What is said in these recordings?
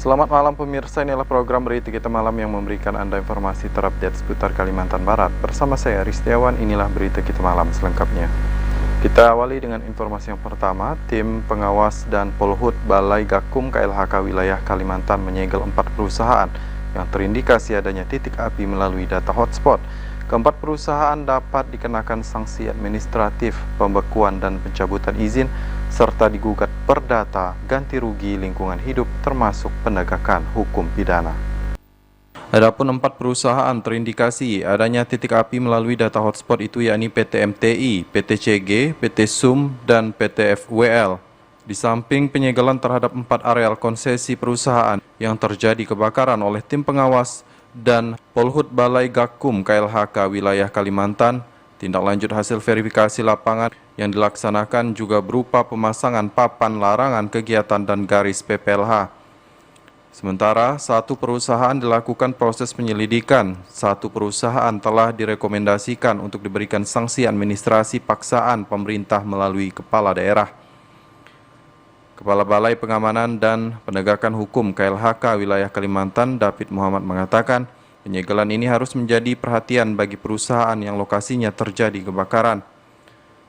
Selamat malam pemirsa, inilah program Berita Kita Malam yang memberikan Anda informasi terupdate seputar Kalimantan Barat. Bersama saya Ristiawan, inilah Berita Kita Malam selengkapnya. Kita awali dengan informasi yang pertama. Tim pengawas dan Polhut Balai Gakum KLHK wilayah Kalimantan menyegel 4 perusahaan yang terindikasi adanya titik api melalui data hotspot. Keempat perusahaan dapat dikenakan sanksi administratif, pembekuan dan pencabutan izin, serta digugat perdata, ganti rugi lingkungan hidup, termasuk penegakan hukum pidana. Adapun 4 perusahaan terindikasi adanya titik api melalui data hotspot itu yakni PT MTI, PT CG, PT SUM, dan PT FWL. Di samping penyegelan terhadap 4 areal konsesi perusahaan yang terjadi kebakaran oleh tim pengawas dan Polhut Balai Gakum KLHK wilayah Kalimantan, tindak lanjut hasil verifikasi lapangan yang dilaksanakan juga berupa pemasangan papan larangan kegiatan dan garis PPLH. Sementara 1 perusahaan dilakukan proses penyelidikan, 1 perusahaan telah direkomendasikan untuk diberikan sanksi administrasi paksaan pemerintah melalui kepala daerah. Kepala Balai Pengamanan dan Penegakan Hukum KLHK wilayah Kalimantan, David Muhammad, mengatakan penyegelan ini harus menjadi perhatian bagi perusahaan yang lokasinya terjadi kebakaran.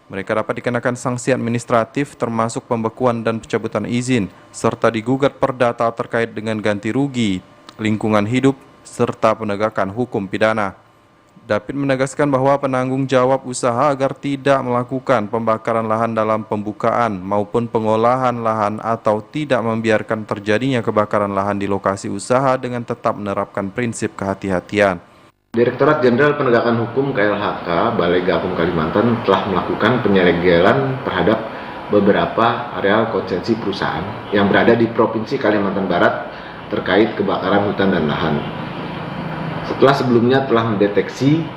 Mereka dapat dikenakan sanksi administratif termasuk pembekuan dan pencabutan izin, serta digugat perdata terkait dengan ganti rugi, lingkungan hidup, serta penegakan hukum pidana. David menegaskan bahwa penanggung jawab usaha agar tidak melakukan pembakaran lahan dalam pembukaan maupun pengolahan lahan atau tidak membiarkan terjadinya kebakaran lahan di lokasi usaha dengan tetap menerapkan prinsip kehati-hatian. Direktorat Jenderal Penegakan Hukum KLHK Balai Gakum Kalimantan telah melakukan penyegelan terhadap beberapa areal konsesi perusahaan yang berada di Provinsi Kalimantan Barat terkait kebakaran hutan dan lahan. Setelah sebelumnya telah mendeteksi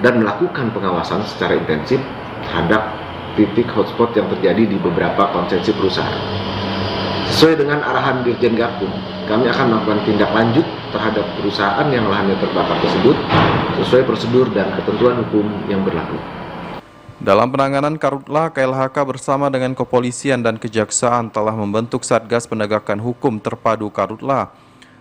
dan melakukan pengawasan secara intensif terhadap titik hotspot yang terjadi di beberapa konsesi perusahaan. Sesuai dengan arahan Dirjen Gakum, kami akan melakukan tindak lanjut terhadap perusahaan yang lahannya terbakar tersebut sesuai prosedur dan ketentuan hukum yang berlaku. Dalam penanganan Karhutlah, KLHK bersama dengan kepolisian dan kejaksaan telah membentuk Satgas Penegakan Hukum Terpadu Karhutlah.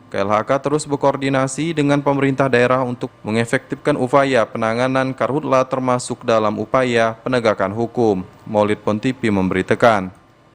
KLHK terus berkoordinasi dengan pemerintah daerah untuk mengefektifkan upaya penanganan Karhutlah termasuk dalam upaya penegakan hukum. Maulid Pontipi memberitakan.